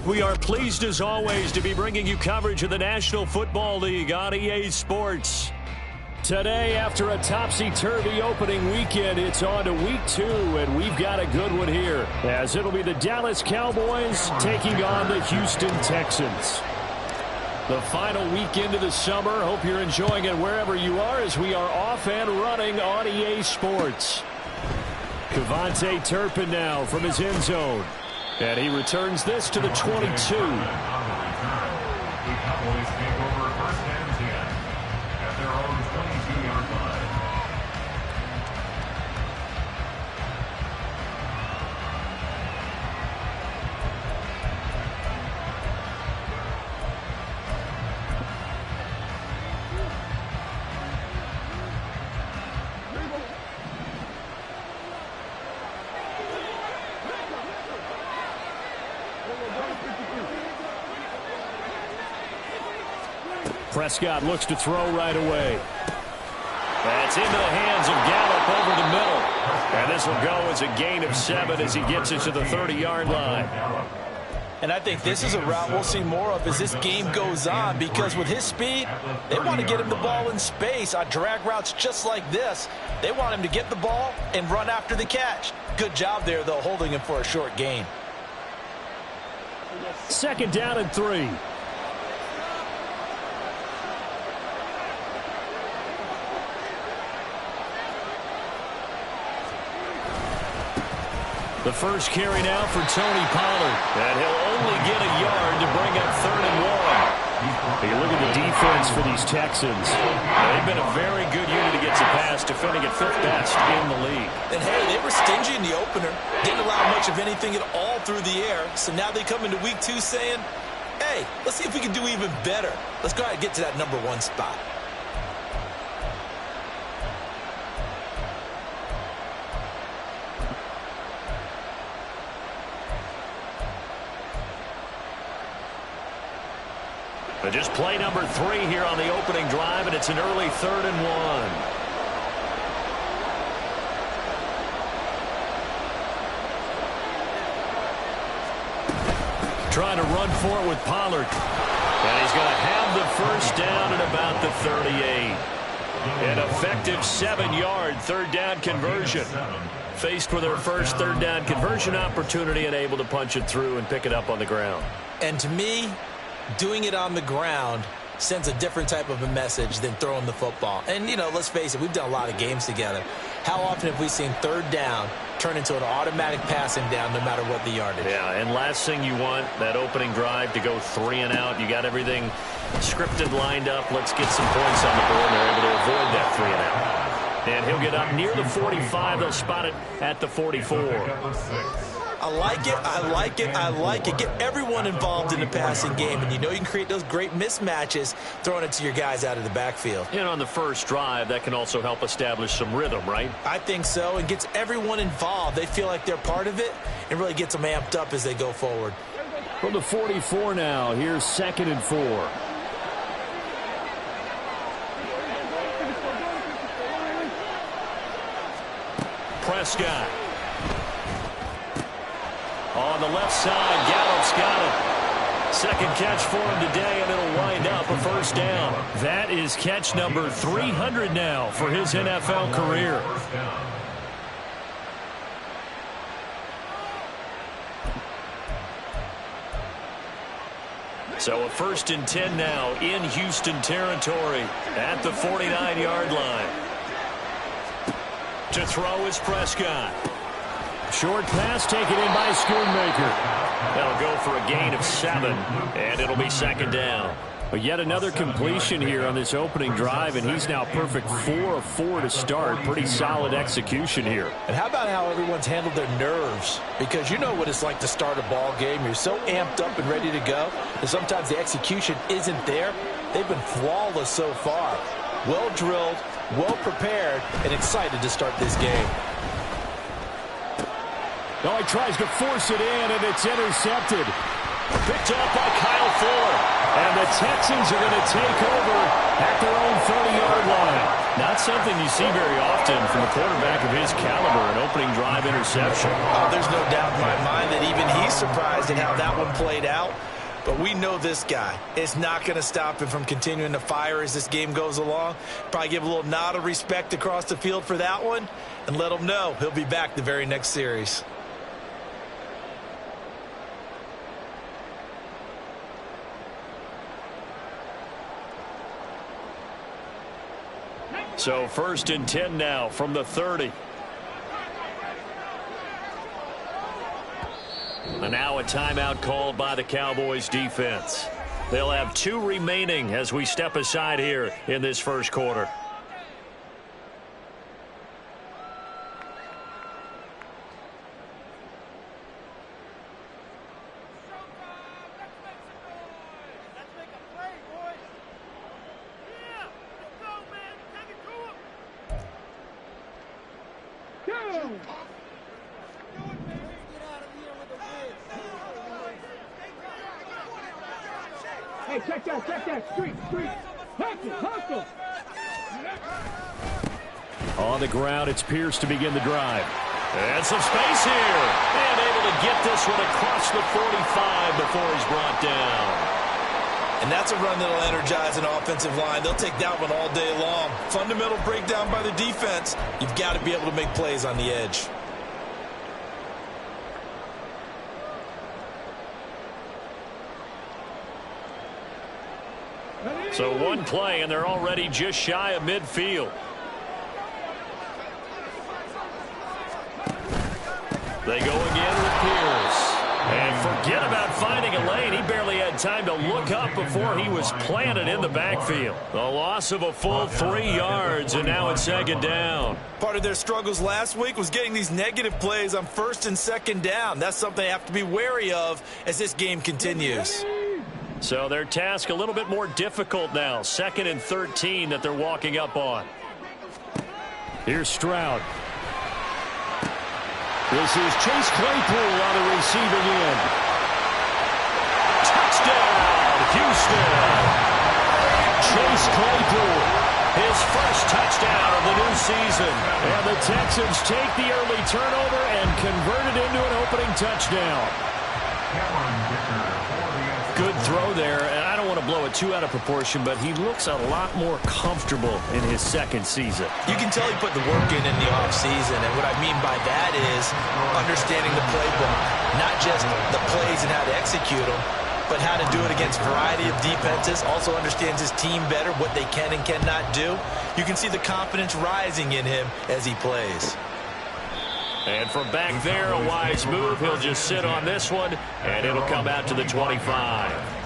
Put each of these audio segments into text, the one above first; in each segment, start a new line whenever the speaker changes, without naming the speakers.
We are pleased as always to be bringing you coverage of the National Football League on EA Sports. Today, after a topsy-turvy opening weekend, it's on to week 2, and we've got a good one here, as it'll be the Dallas Cowboys taking on the Houston Texans. The final weekend of the summer. Hope you're enjoying it wherever you are as we are off and running on EA Sports. KaVontae Turpin now from his end zone. And he returns this to the 22. Prescott looks to throw right away. That's into the hands of Gallup over the middle. And this will go as a gain of 7 as he gets it to the 30-yard line.
And I think this is a route we'll see more of as this game goes on, because with his speed, they want to get him the ball in space on drag routes just like this. They want him to get the ball and run after the catch. Good job there, though, holding him for a short gain.
2nd down and 3. The first carry now for Tony Pollard. And he'll only get a yard to bring up 3rd and 1. You look at the defense for these Texans. They've been a very good unit against the pass, defending at 5th best in the league.
And, hey, they were stingy in the opener. Didn't allow much of anything at all through the air. So now they come into week 2 saying, hey, let's see if we can do even better. Let's go ahead and get to that number 1 spot.
But just play number 3 here on the opening drive, and it's an early 3rd and 1. Trying to run for it with Pollard. And he's going to have the first down at about the 38. An effective 7-yard 3rd down conversion. Faced with their first 3rd down conversion opportunity and able to punch it through and pick it up on the ground.
And to me, doing it on the ground sends a different type of a message than throwing the football. And, you know, let's face it, we've done a lot of games together. How often have we seen 3rd down turn into an automatic passing down no matter what the yardage?
Yeah, and last thing you want, that opening drive to go 3 and out. You got everything scripted, lined up. Let's get some points on the board. They're able to avoid that 3 and out. And he'll get up near the 45. They'll spot it at the 44.
I like it, I like it, I like it. Get everyone involved in the passing game, and you know you can create those great mismatches throwing it to your guys out of the backfield.
And on the first drive, that can also help establish some rhythm, right?
I think so, and gets everyone involved. They feel like they're part of it, and really gets them amped up as they go forward.
From the 44 now, here's 2nd and 4. Prescott. On the left side, Gallup's got it. 2nd catch for him today, and it'll wind up a 1st down. That is catch number 300 now for his NFL career. So a 1st and 10 now in Houston territory at the 49-yard line. To throw is Prescott. Short pass taken in by Schoonmaker. That'll go for a gain of 7, and it'll be 2nd down. But yet another completion here on this opening drive, and he's now perfect 4 of 4 to start. Pretty solid execution here.
And how about how everyone's handled their nerves? Because you know what it's like to start a ball game. You're so amped up and ready to go, and sometimes the execution isn't there. They've been flawless so far. Well drilled, well prepared, and excited to start this game.
Oh, he tries to force it in, and it's intercepted. Picked up by Kyle Fuller. And the Texans are going to take over at their own 30-yard line. Not something you see very often from a quarterback of his caliber. An opening drive interception.
Oh, there's no doubt in my mind that even he's surprised at how that one played out. But we know this guy. It's not going to stop him from continuing to fire as this game goes along. Probably give a little nod of respect across the field for that one and let him know he'll be back the very next series.
So 1st and 10 now from the 30. And now a timeout called by the Cowboys defense. They'll have 2 remaining as we step aside here in this first quarter.
Hey, check that, street, hustle.
On the ground, it's Pierce to begin the drive. And some space here. And able to get this one across the 45 before he's brought down.
And that's a run that'll energize an offensive line. They'll take that one all day long. Fundamental breakdown by the defense. You've got to be able to make plays on the edge.
So one play, and they're already just shy of midfield. They go again with Pierce. And forget about finding a lane. He barely had time to look up before he was planted in the backfield. The loss of a full 3 yards, and now it's 2nd down.
Part of their struggles last week was getting these negative plays on 1st and 2nd down. That's something they have to be wary of as this game continues.
So their task a little bit more difficult now. 2nd and 13 that they're walking up on. Here's Stroud. This is Chase Claypool on the receiving end. Touchdown, Houston. Chase Claypool, his first touchdown of the new season. And the Texans take the early turnover and convert it into an opening touchdown. Good throw there, and I don't want to blow it too out of proportion, but he looks a lot more comfortable in his 2nd season.
You can tell he put the work in the offseason, and what I mean by that is understanding the playbook, not just the plays and how to execute them, but how to do it against a variety of defenses. Also understands his team better, what they can and cannot do. You can see the confidence rising in him as he plays.
And from back there, a wise move. He'll just sit on this one, and it'll come out to the 25.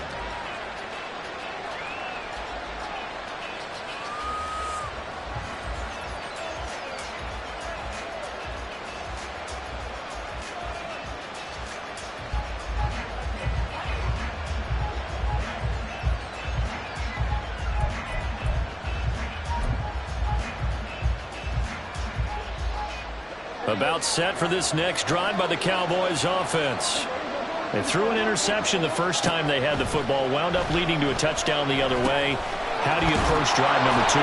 About set for this next drive by the Cowboys offense. They threw an interception the first time they had the football, wound up leading to a touchdown the other way. How do you approach drive number 2?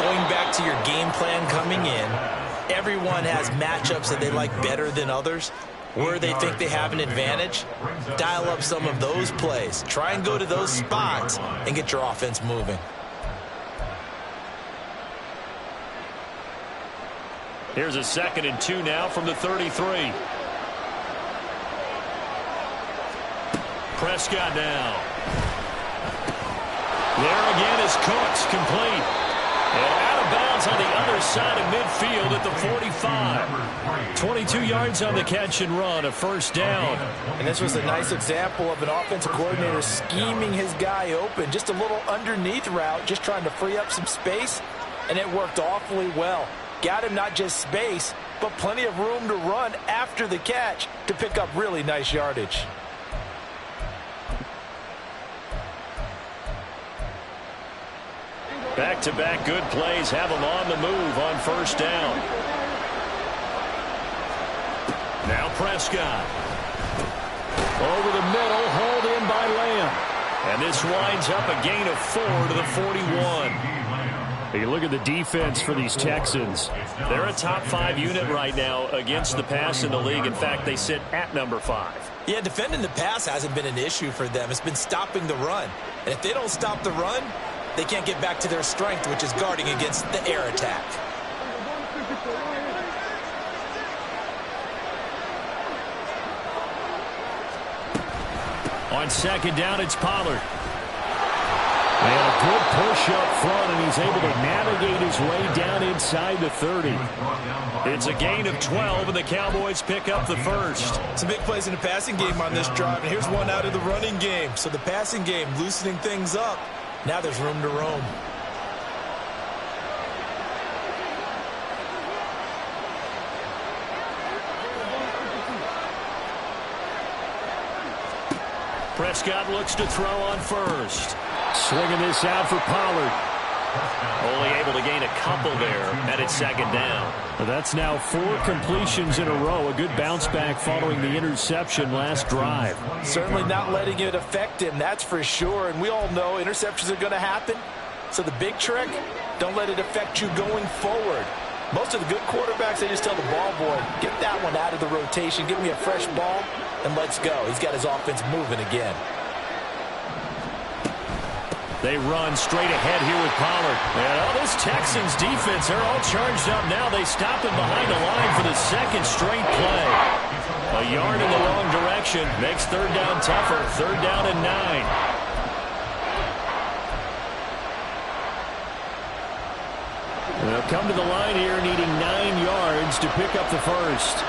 Going back to your game plan coming in, everyone has matchups that they like better than others. Where they think they have an advantage, dial up some of those plays. Try and go to those spots and get your offense moving.
Here's a 2nd and 2 now from the 33. Prescott now. There again is Cooks, complete. And out of bounds on the other side of midfield at the 45. 22 yards on the catch and run, a 1st down.
And this was a nice example of an offensive coordinator scheming his guy open. Just a little underneath route, just trying to free up some space, and it worked awfully well. Got him not just space, but plenty of room to run after the catch to pick up really nice yardage.
Back-to-back good plays have him on the move on 1st down. Now Prescott. Over the middle, hauled in by Lamb. And this winds up a gain of 4 to the 41. You look at the defense for these Texans. They're a top 5 unit right now against the pass in the league. In fact, they sit at number 5.
Yeah, defending the pass hasn't been an issue for them. It's been stopping the run. And if they don't stop the run, they can't get back to their strength, which is guarding against the air attack.
On second down, it's Pollard. And a good push up front, and he's able to navigate his way down inside the 30. It's a gain of 12, and the Cowboys pick up the first.
Some big plays in the passing game on this drive, and here's one out of the running game. So the passing game loosening things up. Now there's room to roam.
Prescott looks to throw on first. Swinging this out for Pollard. Only able to gain a couple there, and it's second down. Well, that's now 4 completions in a row. A good bounce back following the interception last drive.
Certainly not letting it affect him, that's for sure. And we all know interceptions are going to happen. So the big trick, don't let it affect you going forward. Most of the good quarterbacks, they just tell the ball boy, get that one out of the rotation, give me a fresh ball, and let's go. He's got his offense moving again.
They run straight ahead here with Pollard. And this Texans defense, they're all charged up now. They stop him behind the line for the second straight play. A yard in the wrong direction makes third down tougher. Third down and 9. They'll come to the line here needing 9 yards to pick up the first.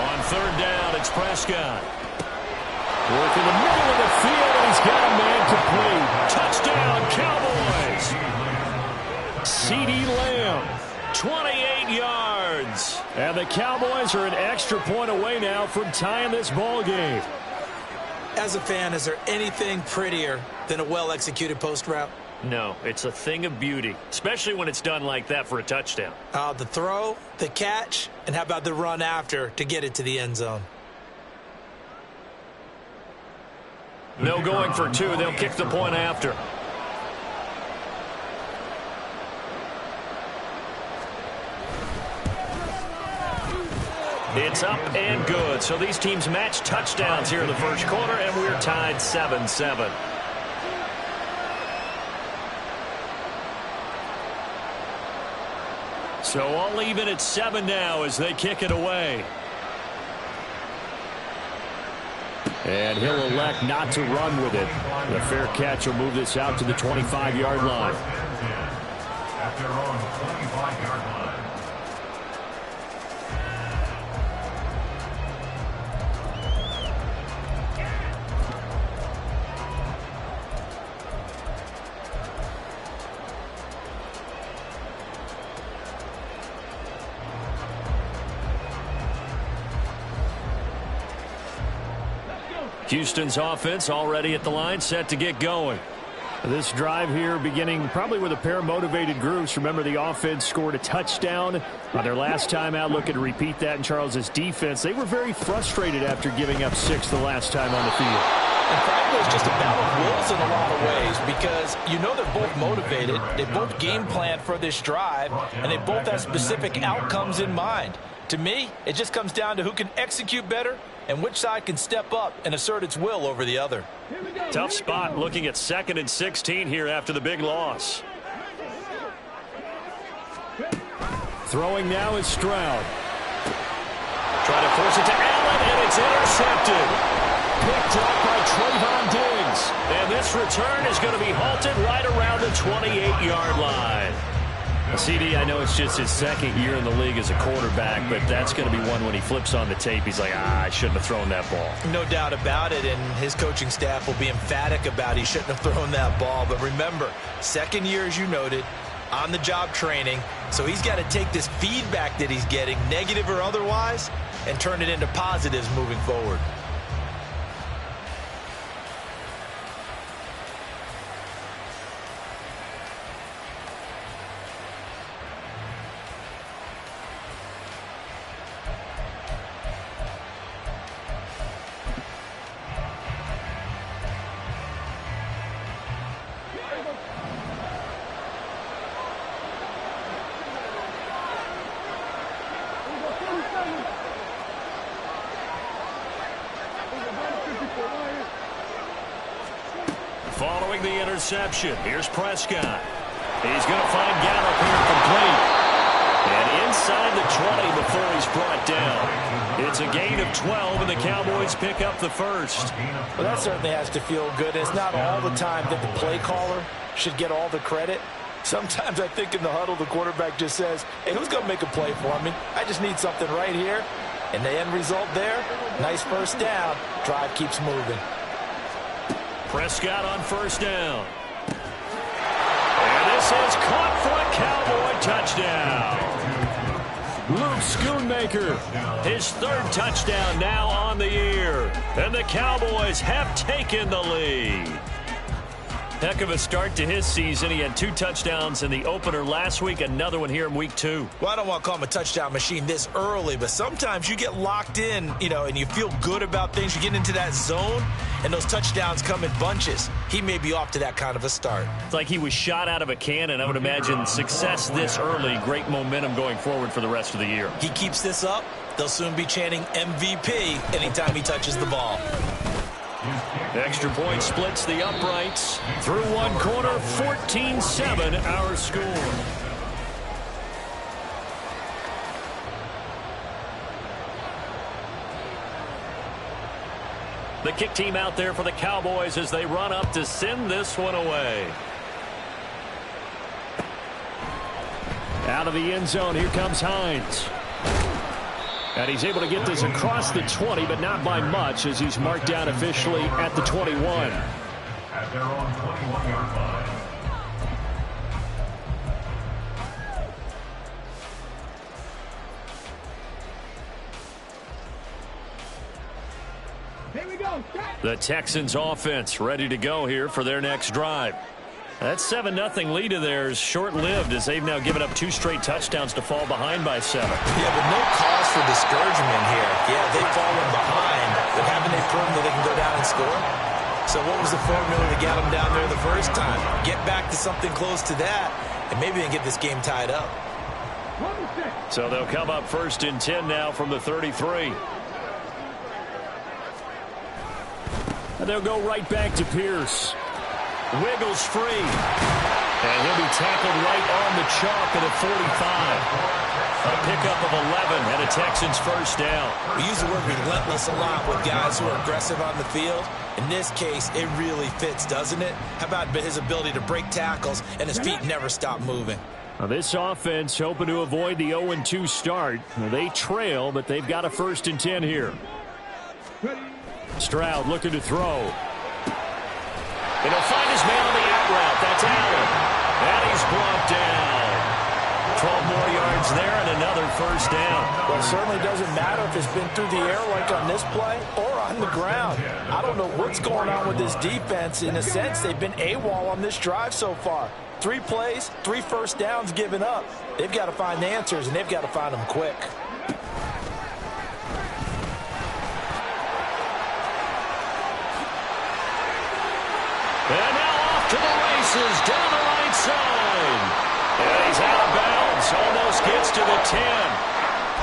On third down, it's Prescott. Work in the middle of the field, and he's got a man complete. Touchdown, Cowboys. CeeDee Lamb, 28 yards. And the Cowboys are an extra point away now from tying this ball game.
As a fan, is there anything prettier than a well-executed post route?
No, it's a thing of beauty, especially when it's done like that for a touchdown.
The throw, the catch, and how about the run after to get it to the end zone?
No going for 2. They'll kick the point after. It's up and good. So these teams match touchdowns here in the first quarter, and we're tied 7-7. So all even at 7 now as they kick it away. And he'll elect not to run with it. The fair catch will move this out to the 25-yard line.
After on the 25-yard line.
Houston's offense already at the line, set to get going. This drive here beginning probably with a pair of motivated groups. Remember, the offense scored a touchdown on their last time out. Looking to repeat that in Charles's defense. They were very frustrated after giving up 6 the last time on the field.
And frankly, it's just a battle of wills in a lot of ways because you know they're both motivated. They both game plan for this drive, and they both have specific outcomes in mind. To me, it just comes down to who can execute better and which side can step up and assert its will over the other.
Tough spot looking at 2nd and 16 here after the big loss. Throwing now is Stroud. Trying to force it to Allen, and it's intercepted. Picked up by Trayvon Diggs. And this return is going to be halted right around the 28-yard line. CD, I know it's just his 2nd year in the league as a quarterback, but that's going to be one when he flips on the tape. He's like, I shouldn't have thrown that ball.
No doubt about it, and his coaching staff will be emphatic about he shouldn't have thrown that ball. But remember, 2nd year, as you noted, on-the-job training. So he's got to take this feedback that he's getting, negative or otherwise, and turn it into positives moving forward.
throwing the interception. Here's Prescott. He's going to find Gallup here complete. And inside the 20 before he's brought down. It's a gain of 12, and the Cowboys pick up the first.
Well, that certainly has to feel good. It's not all the time that the play caller should get all the credit. Sometimes I think in the huddle, the quarterback just says, hey, who's going to make a play for me? I just need something right here. And the end result there, nice first down. Drive keeps moving.
Prescott on first down. And this is caught for a Cowboy touchdown. Luke Schoonmaker, his third touchdown now on the year. And the Cowboys have taken the lead. Heck of a start to his season. He had 2 touchdowns in the opener last week, another one here in week 2.
Well, I don't want to call him a touchdown machine this early, but sometimes you get locked in, and you feel good about things. You get into that zone, and those touchdowns come in bunches. He may be off to that kind of a start.
It's like he was shot out of a cannon. I would imagine success this early, great momentum going forward for the rest of the year.
He keeps this up, they'll soon be chanting MVP anytime he touches the ball.
Extra point splits the uprights. Through one quarter, 14-7 our score. The kick team out there for the Cowboys as they run up to send this one away. Out of the end zone, here comes Hines. And he's able to get this across the 20, but not by much as he's marked down officially at the 21.
At their own 21-yard line.
Here we go.
The Texans offense ready to go here for their next drive. That 7-0 lead of theirs short-lived as they've now given up 2 straight touchdowns to fall behind by 7.
Yeah, but no cause for discouragement here. Yeah, they've fallen behind, but haven't they proven that they can go down and score? So what was the formula to get them down there the first time? Get back to something close to that, and maybe they can get this game tied up.
So they'll come up 1st and 10 now from the 33. And they'll go right back to Pierce. Wiggles free. And he'll be tackled right on the chalk at the 45. A pickup of 11 and a Texans first down.
We use the word relentless a lot with guys who are aggressive on the field. In this case, it really fits, doesn't it? How about his ability to break tackles and his feet never stop moving?
Now this offense hoping to avoid the 0-2 start. They trail, but they've got a 1st and 10 here. Stroud looking to throw. And he'll find his man on the out route. That's Allen. And he's brought down. 12 more yards there and another first down.
Well, it certainly doesn't matter if it's been through the air like on this play or on the ground. I don't know what's going on with this defense. In a sense, they've been AWOL on this drive so far. 3 plays, 3 first downs given up. They've got to find the answers, and they've got to find them quick.
And now off to the races, down the right side. And he's out of bounds, almost gets to the 10.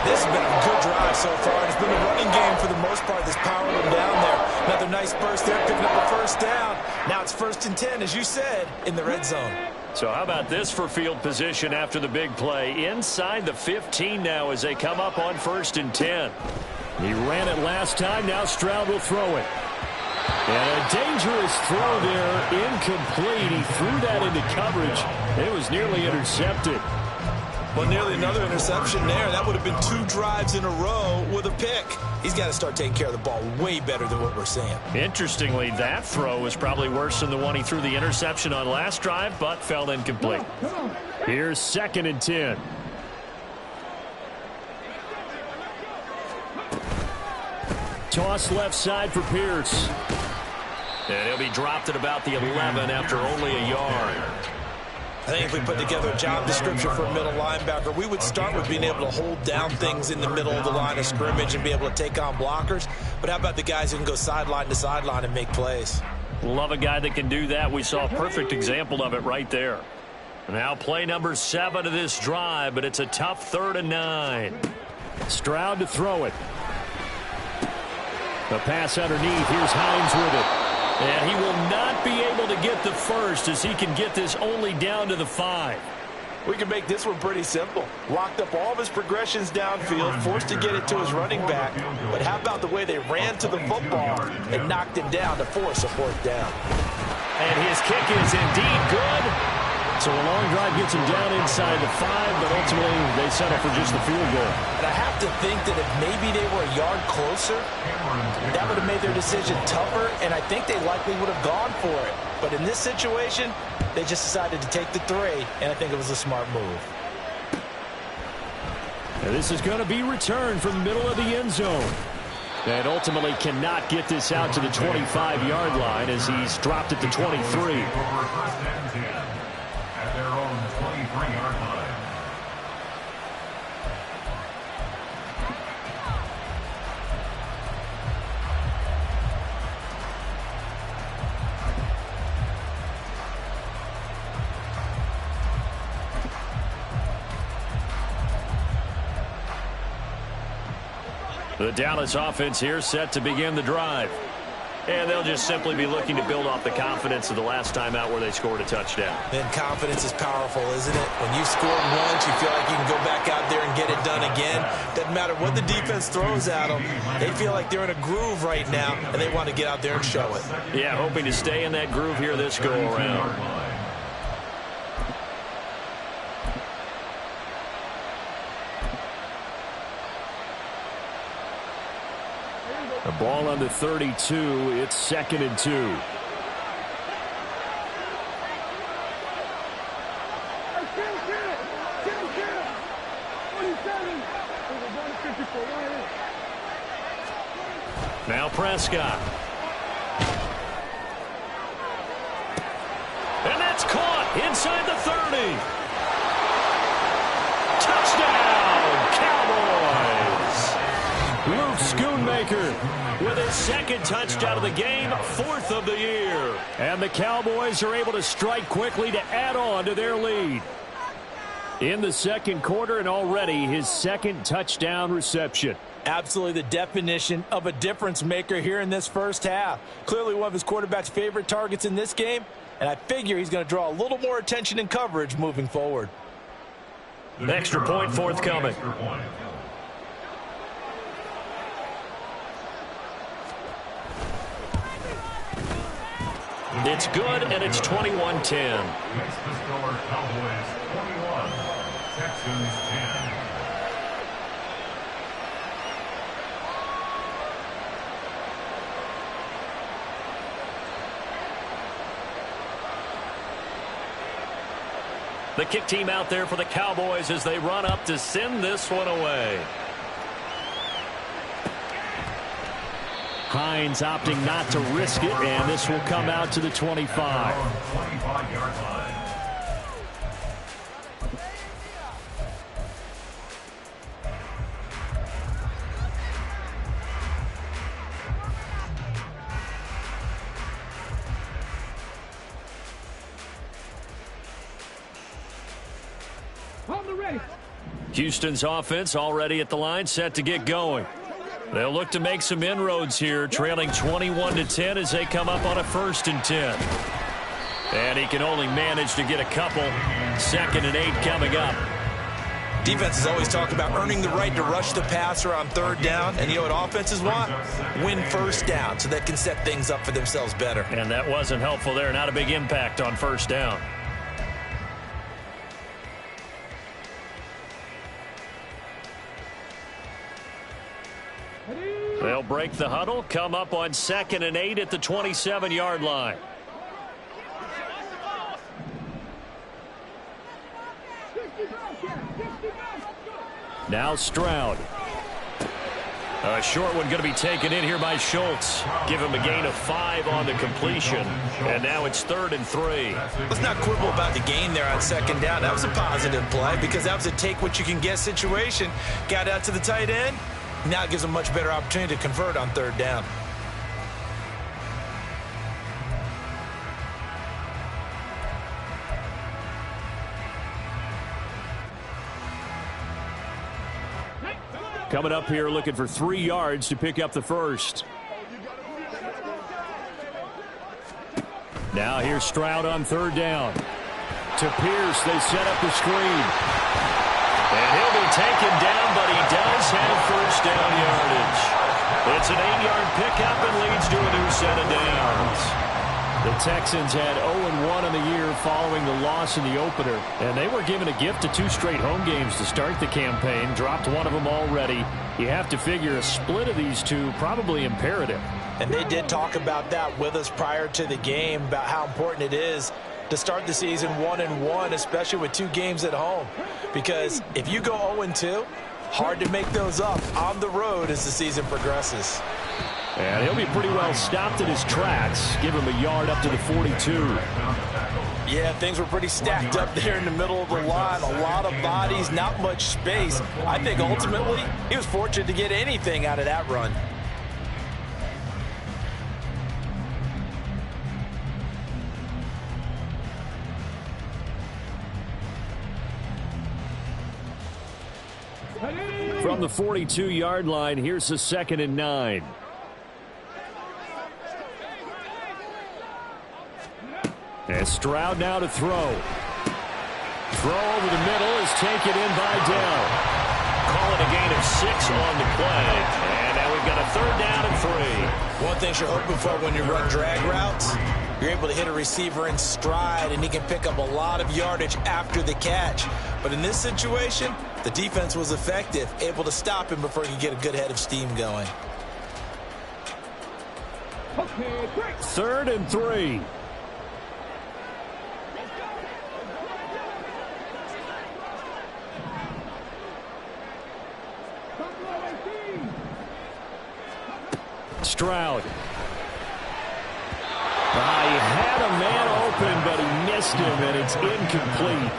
This has been a good drive so far. It's been a running game for the most part that's powered them down there. Another nice burst there, picking up a first down. Now it's 1st and 10, as you said, in the red zone.
So how about this for field position after the big play? Inside the 15 now as they come up on 1st and 10. He ran it last time, now Stroud will throw it. And a dangerous throw there, incomplete. He threw that into coverage. It was nearly intercepted.
Well, nearly another interception there. That would have been 2 drives in a row with a pick. He's got to start taking care of the ball way better than what we're seeing.
Interestingly, that throw was probably worse than the one he threw the interception on last drive, but fell incomplete. Here's 2nd and 10. Toss left side for Pierce. And he'll be dropped at about the 11 after only a yard.
I think if we put together a job description for a middle linebacker, we would start with being able to hold down things in the middle of the line of scrimmage and be able to take on blockers. But how about the guys who can go sideline to sideline and make plays?
Love a guy that can do that. We saw a perfect example of it right there. Now play number 7 of this drive, but it's a tough 3rd and 9. Stroud to throw it. The pass underneath. Here's Hines with it. And he will not be able to get the first as he can get this only down to the 5.
We can make this one pretty simple. Locked up all of his progressions downfield, forced to get it to his running back. But how about the way they ran to the football and knocked him down to force a 4th down?
And his kick is indeed good. So a long drive gets him down inside the 5, but ultimately they settle for just the field goal.
And I have to think that if maybe they were a yard closer, that would have made their decision tougher, and I think they likely would have gone for it. But in this situation, they just decided to take the 3, and I think it was a smart move.
And this is going to be returned from the middle of the end zone. And ultimately cannot get this out to the 25-yard line as he's dropped at the 23.
At their own 23-yard line.
The Dallas offense here set to begin the drive. And they'll just simply be looking to build off the confidence of the last time out where they scored a touchdown.
Then confidence is powerful, isn't it? When you've scored once, you feel like you can go back out there and get it done again. Doesn't matter what the defense throws at them. They feel like they're in a groove right now, and they want to get out there and show it.
Yeah, hoping to stay in that groove here this go-around. The ball on the 32. It's 2nd and 2. Now Prescott. And that's caught inside the 30. Touchdown, Cowboys. Luke Schoonmaker with his 2nd touchdown of the game, 4th of the year. And the Cowboys are able to strike quickly to add on to their lead. In the 2nd quarter, and already his 2nd touchdown reception.
Absolutely the definition of a difference maker here in this first half. Clearly one of his quarterback's favorite targets in this game, and I figure he's going to draw a little more attention and coverage moving forward.
Extra point forthcoming. It's good, and it's 21-10.
Makes the score Cowboys 21, Texans 10.
The kick team out there for the Cowboys as they run up to send this one away. Hines opting not to risk it, and this will come out to the 25.
25-yard line.
Houston's offense already at the line, set to get going. They'll look to make some inroads here, trailing 21-10 as they come up on a 1st and 10. And he can only manage to get a couple. 2nd and 8 coming up.
Defense has always talked about earning the right to rush the passer on 3rd down. And you know what offenses want? Win 1st down so they can set things up for themselves better.
And that wasn't helpful there. Not a big impact on 1st down. They'll break the huddle, come up on 2nd and 8 at the 27-yard line. Now Stroud. A short one going to be taken in here by Schultz. Give him a gain of 5 on the completion. And now it's 3rd and 3.
Let's not quibble about the gain there on 2nd down. That was a positive play because that was a take-what-you-can-get situation. Got out to the tight end. Now it gives them a much better opportunity to convert on 3rd down.
Coming up here looking for 3 yards to pick up the first. Now here's Stroud on third down. To Pierce, they set up the screen. And he'll be taken down, but he does have first down yardage. It's an 8-yard pickup and leads to a new set of downs. The Texans had 0-1 in the year following the loss in the opener, and they were given a gift of 2 straight home games to start the campaign. Dropped one of them already. You have to figure a split of these two probably imperative.
And they did talk about that with us prior to the game, about how important it is to start the season 1-1, especially with 2 games at home. Because if you go 0-2, hard to make those up on the road as the season progresses.
And he'll be pretty well stopped in his tracks. Give him a yard up to the 42.
Yeah, things were pretty stacked up there in the middle of the line. A lot of bodies, not much space. I think ultimately he was fortunate to get anything out of that run.
From the 42-yard line, here's the 2nd and 9. And Stroud now to throw. Throw over the middle is taken in by Dell. Call it a gain of 6 on the play. And now we've got a 3rd down and 3.
One thing you're hoping for when you run drag routes, you're able to hit a receiver in stride, and he can pick up a lot of yardage after the catch. But in this situation, the defense was effective, able to stop him before he could get a good head of steam going.
3rd and 3. Stroud. He had a man open, but he missed him, and it's incomplete.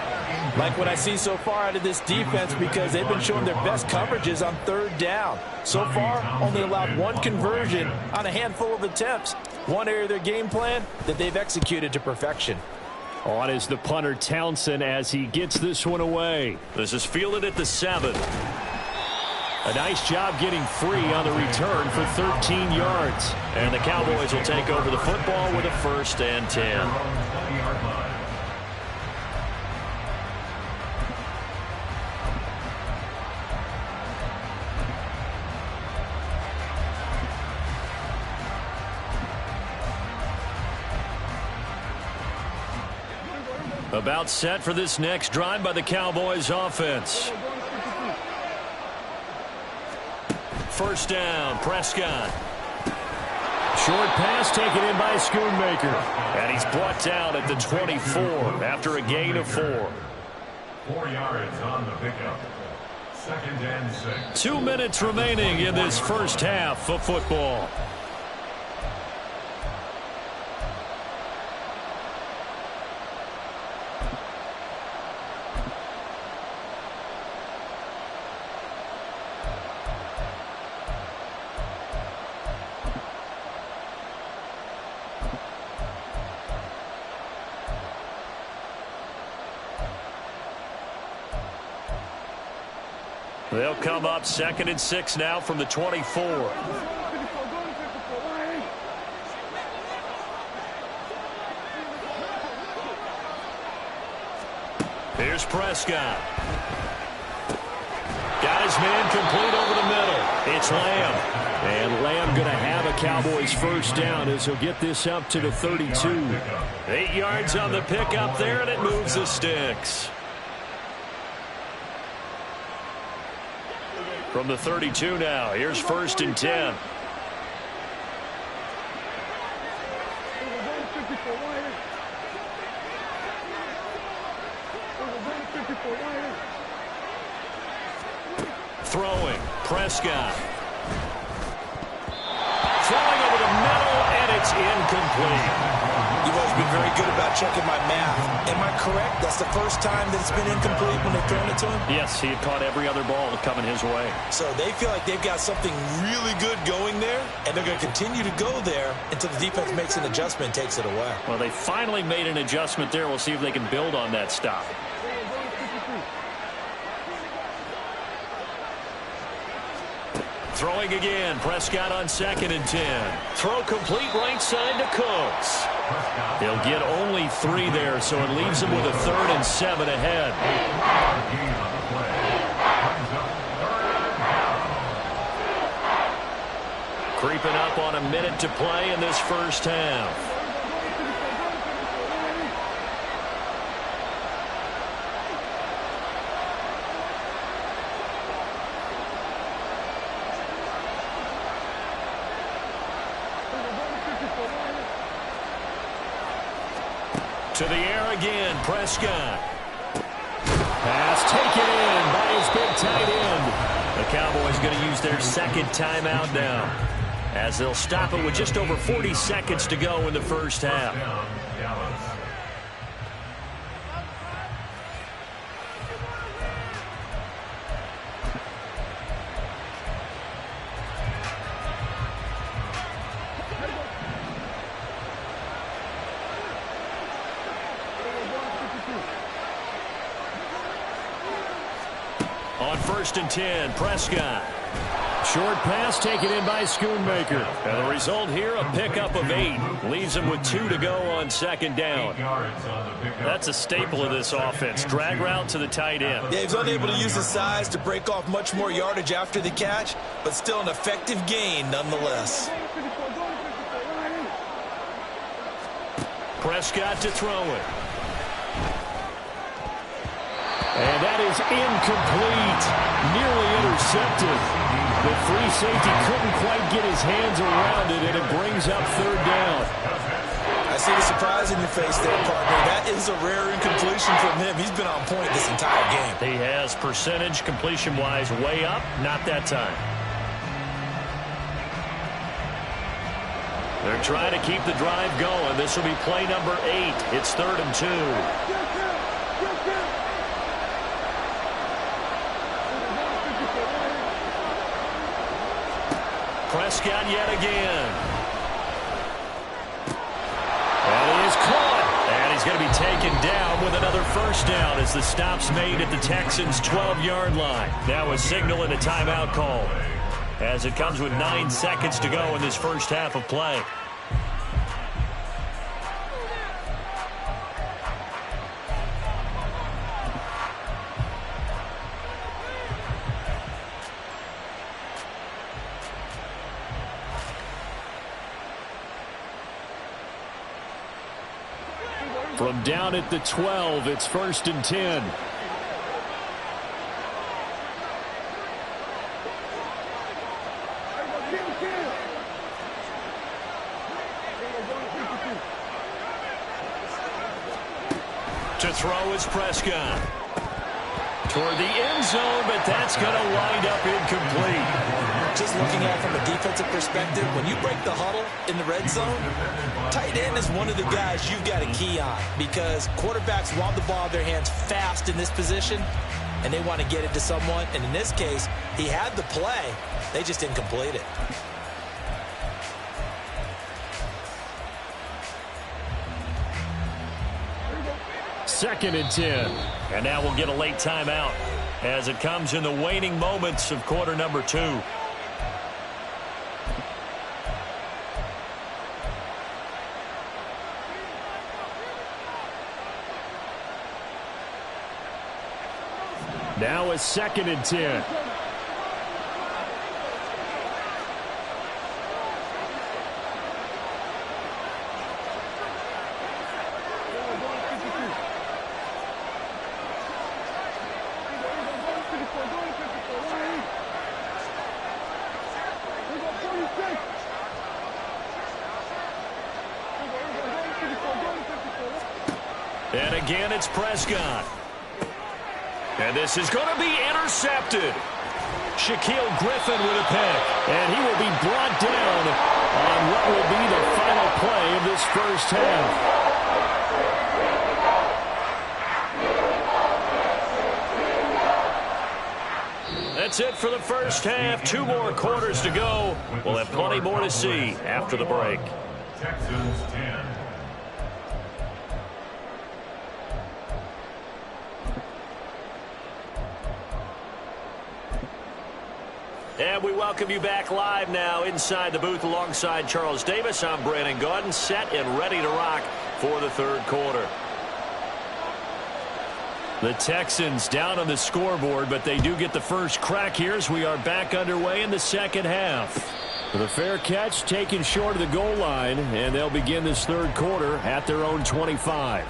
Like what I see so far out of this defense, because they've been showing their best coverages on 3rd down. So far, only allowed 1 conversion on a handful of attempts. One area of their game plan that they've executed to perfection.
On is the punter Townsend as he gets this one away. This is fielded at the 7. A nice job getting free on the return for 13 yards. And the Cowboys will take over the football with a 1st and 10. About set for this next drive by the Cowboys offense. 1st down, Prescott. Short pass taken in by Schoonmaker. And he's brought down at the 24 after a gain of 4.
4 yards on the pickup. 2nd and 6.
2 minutes remaining in this first half of football. They'll come up 2nd and 6 now from the 24. Here's Prescott. Got his man complete over the middle. It's Lamb. And Lamb going to have a Cowboys 1st down as he'll get this up to the 32. 8 yards on the pickup there, and it moves the sticks. From the 32 now, here's 1st and 10. Throwing, Prescott. Throwing over the middle, and it's incomplete.
You've always been very good about checking my math. Am I correct? That's the first time that it's been incomplete when they've thrown it to him?
Yes, he had caught every other ball coming his way.
So they feel like they've got something really good going there, and they're going to continue to go there until the defense makes an adjustment and takes it away.
Well, they finally made an adjustment there. We'll see if they can build on that stop. Throwing again. Prescott on 2nd and 10. Throw complete right side to Cooks. He'll get only 3 there, so it leaves him with a 3rd and 7 ahead. Creeping up on a minute to play in this first half. To the air again, Prescott. Pass taken in by his big tight end. The Cowboys going to use their 2nd timeout now, as they'll stop it with just over 40 seconds to go in the first half. On 1st and 10, Prescott. Short pass taken in by Schoonmaker. And the result here, a pickup of 8. Leaves him with 2 to go on 2nd down. That's a staple of this offense. Drag route to the tight end.
Yeah, he's unable to use his size to break off much more yardage after the catch, but still an effective gain nonetheless.
Prescott to throw it. And that is incomplete. Nearly intercepted. The free safety couldn't quite get his hands around it, and it brings up 3rd down.
I see the surprise in your face there, partner. That is a rare incompletion from him. He's been on point this entire game.
He has percentage completion-wise way up. Not that time. They're trying to keep the drive going. This will be play number 8. It's 3rd and 2. Prescott yet again. And he is caught. And he's going to be taken down with another first down as the stop's made at the Texans' 12-yard line. Now a signal and a timeout call, as it comes with 9 seconds to go in this first half of play. From down at the 12, it's 1st and 10. To throw is Prescott. Toward the end zone, but that's going to wind up incomplete.
Just looking at it from a defensive perspective, when you break the huddle in the red zone, tight end is one of the guys you've got to key on, because quarterbacks want the ball in their hands fast in this position, and they want to get it to someone. And in this case, he had the play. They just didn't complete it.
Second and 10. And now we'll get a late timeout as it comes in the waning moments of quarter number 2. Now a 2nd and 10. And again, it's Prescott. And this is going to be intercepted. Shaquill Griffin with a pick. And he will be brought down on what will be the final play of this first half. That's it for the first half. 2 more quarters to go. We'll have plenty more to see after the break.
Texans 10.
And we welcome you back live now inside the booth alongside Charles Davis. I'm Brandon Gaudin, set and ready to rock for the third quarter. The Texans down on the scoreboard, but they do get the first crack here as we are back underway in the second half. The fair catch taken short of the goal line, and they'll begin this third quarter at their own 25.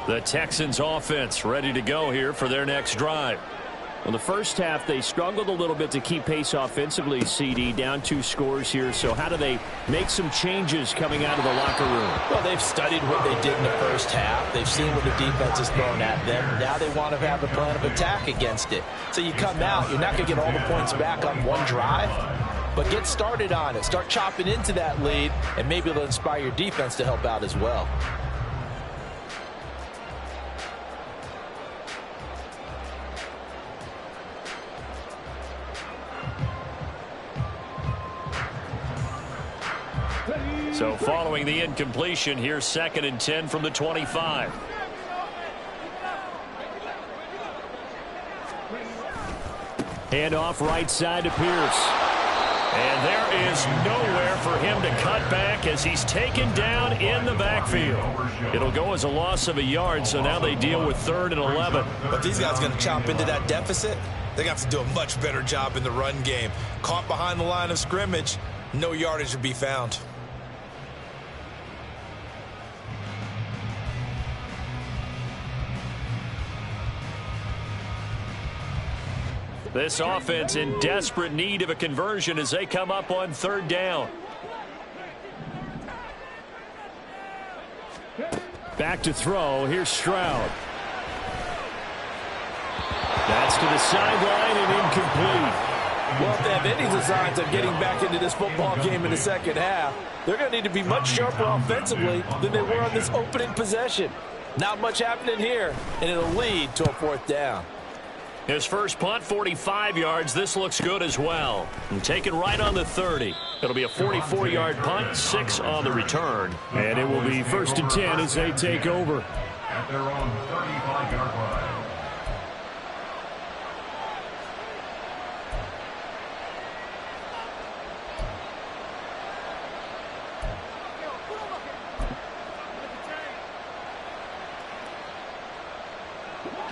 The Texans offense ready to go here for their next drive. Well, the first half, they struggled a little bit to keep pace offensively, CD, down 2 scores here. So how do they make some changes coming out of the locker room?
Well, they've studied what they did in the first half. They've seen what the defense has thrown at them. Now they want to have a plan of attack against it. So you come out, you're not going to get all the points back on one drive, but get started on it. Start chopping into that lead, and maybe it'll inspire your defense to help out as well.
So following the incompletion, here's 2nd and 10 from the 25. Handoff right side to Pierce. And there is nowhere for him to cut back as he's taken down in the backfield. It'll go as a loss of a yard, so now they deal with 3rd and 11.
But these guys are going to chop into that deficit. They got to do a much better job in the run game. Caught behind the line of scrimmage, no yardage to be found.
This offense in desperate need of a conversion as they come up on 3rd down. Back to throw. Here's Stroud. That's to the sideline and incomplete.
Well, if they have any designs of getting back into this football game in the second half, they're going to need to be much sharper offensively than they were on this opening possession. Not much happening here, and it'll lead to a 4th down.
His first punt, 45 yards. This looks good as well. And taken right on the 30. It'll be a 44-yard punt, 6 on the return. And it will be 1st and 10 as they take over.
At their own 35-yard line.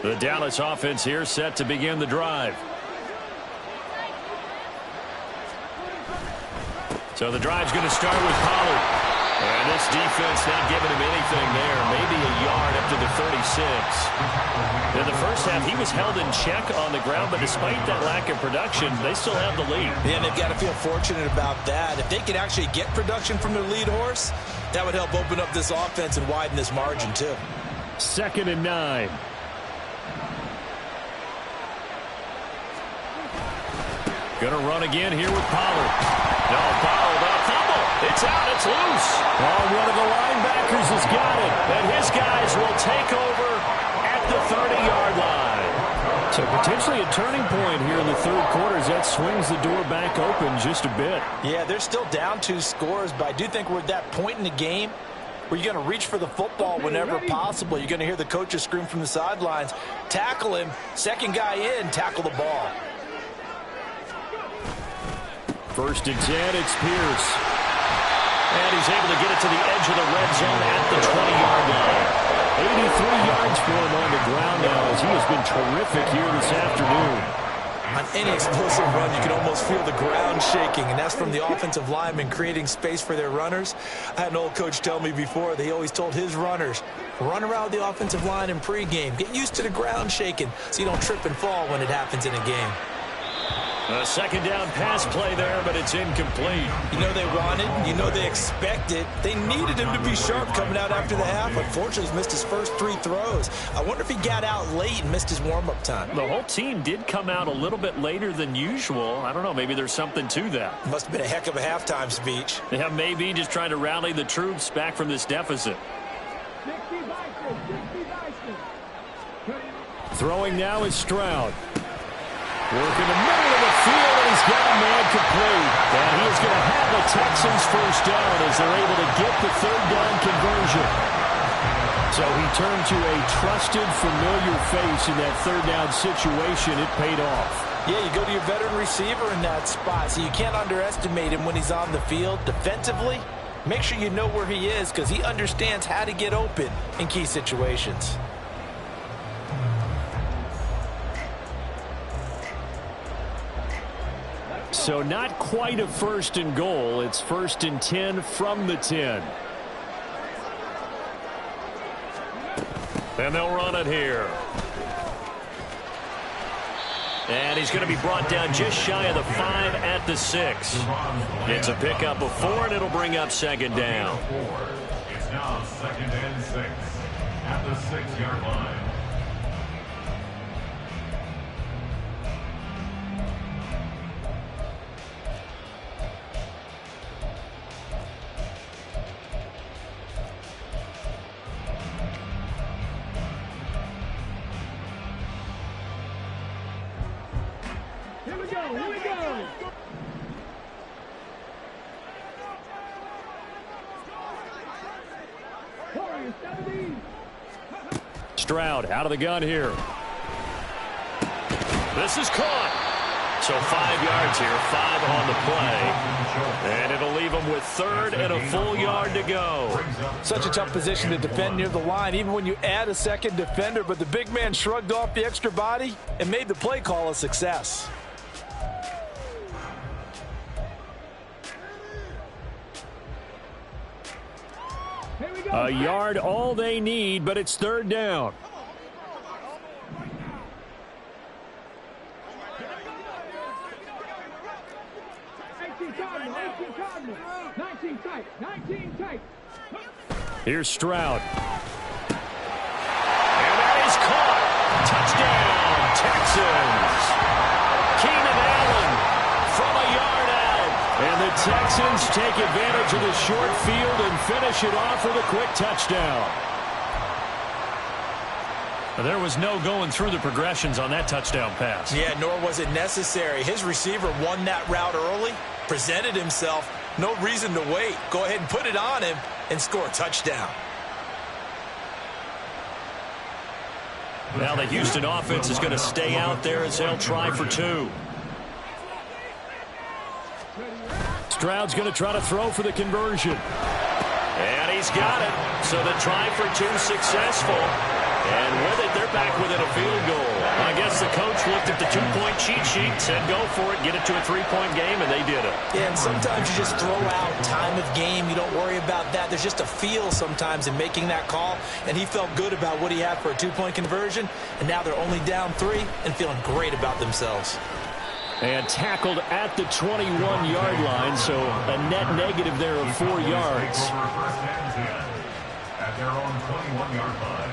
The Dallas offense here set to begin the drive. So the drive's going to start with Pollard. And this defense not giving him anything there. Maybe a yard up to the 36. In the first half, he was held in check on the ground, but despite that lack of production, they still have the lead.
Yeah, and they've got to feel fortunate about that. If they could actually get production from their lead horse, that would help open up this offense and widen this margin too.
2nd and 9. Going to run again here with Pollard. No, Pollard, fumble. It's out. It's loose. Oh, one of the linebackers has got it. And his guys will take over at the 30-yard line. So potentially a turning point here in the third quarter as that swings the door back open just a bit.
Yeah, they're still down 2 scores, but I do think we're at that point in the game where you're going to reach for the football whenever possible. You're going to hear the coaches scream from the sidelines. Tackle him. Second guy in, tackle the ball.
1st and 10, it's Pierce. And he's able to get it to the edge of the red zone at the 20-yard line. 83 yards for him on the ground now as he has been terrific here this afternoon.
On any explosive run, you can almost feel the ground shaking, and that's from the offensive linemen creating space for their runners. I had an old coach tell me before that he always told his runners, run around the offensive line in pregame. Get used to the ground shaking so you don't trip and fall when it happens in a game.
A 2nd down pass play there, but it's incomplete.
You know they wanted, you know they expected. They needed him to be sharp coming out after the half. Unfortunately, he's missed his first 3 throws. I wonder if he got out late and missed his warm-up time.
The whole team did come out a little bit later than usual. I don't know, maybe there's something to that.
Must have been a heck of a halftime speech.
Yeah, maybe just trying to rally the troops back from this deficit. Throwing now is Stroud. Working the middle of the field, and he's got a man complete. And he is going to have the Texans first down as they're able to get the third down conversion. So he turned to a trusted, familiar face in that third down situation. It paid off.
Yeah, you go to your veteran receiver in that spot, so you can't underestimate him when he's on the field. Defensively, make sure you know where he is because he understands how to get open in key situations.
So not quite a first and goal. It's first and 10 from the 10. And they'll run it here. And he's going to be brought down just shy of the 5 at the 6. It's a pickup of 4, and it'll bring up second down.
It's now second and 6 at the 6-yard line.
Here we go, here we go. Warriors, 17.
Stroud out of the gun here. This is caught. So 5 yards here, 5 on the play. And it'll leave them with third and a full yard to go.
Such a tough position to defend near the line, even when you add a second defender. But the big man shrugged off the extra body and made the play call a success.
Here we go.
A yard all they need, but it's third down.
19 tight, 19 tight.
Here's Stroud. And that is caught. Touchdown, Texans. Keenan Allen from a yard out. And the Texans take advantage of the short field and finish it off with a quick touchdown.
There was no going through the progressions on that touchdown pass.
Yeah, nor was it necessary. His receiver won that route early, presented himself. No reason to wait. Go ahead and put it on him and score a touchdown.
Now the Houston offense is going to stay out there as they'll try for 2. Stroud's going to try to throw for the conversion. And he's got it. So the try for 2 successful. And with it, they're back within a field goal. I guess the coach looked at the 2-point cheat sheet, said go for it, get it to a 3-point game, and they did it.
Yeah, and sometimes you just throw out time of game. You don't worry about that. There's just a feel sometimes in making that call, and he felt good about what he had for a 2-point conversion, and now they're only down 3 and feeling great about themselves.
And tackled at the 21-yard line, so a net negative there of 4 yards.
First and 10 at their own 21-yard line.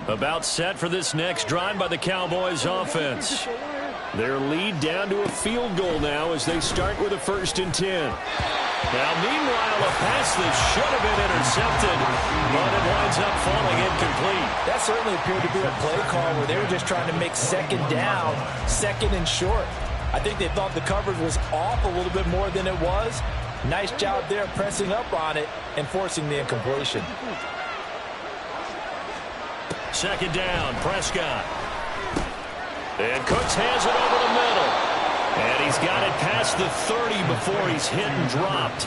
About set for this next drive by the Cowboys offense. Their lead down to a field goal now as they start with a 1st and 10. Now, meanwhile, a pass that should have been intercepted, but it winds up falling incomplete.
That certainly appeared to be a play call where they were just trying to make second down, 2nd and short. I think they thought the coverage was off a little bit more than it was. Nice job there pressing up on it and forcing the incompletion.
2nd down, Prescott. And Cooks has it over the middle. And he's got it past the 30 before he's hit and dropped.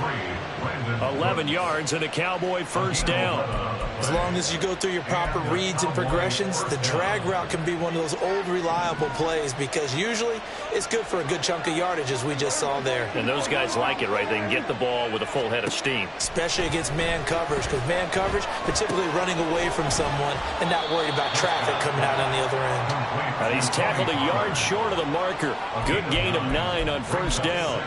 11 yards and a Cowboy first down.
As long as you go through your proper reads and progressions, the drag route can be one of those old reliable plays because usually it's good for a good chunk of yardage, as we just saw there.
And those guys like it, right? They can get the ball with a full head of steam.
Especially against man coverage, because man coverage, they're typically running away from someone and not worried about traffic coming out on the other end.
And he's tackled a yard short of the marker. Good gain of 9 on first down.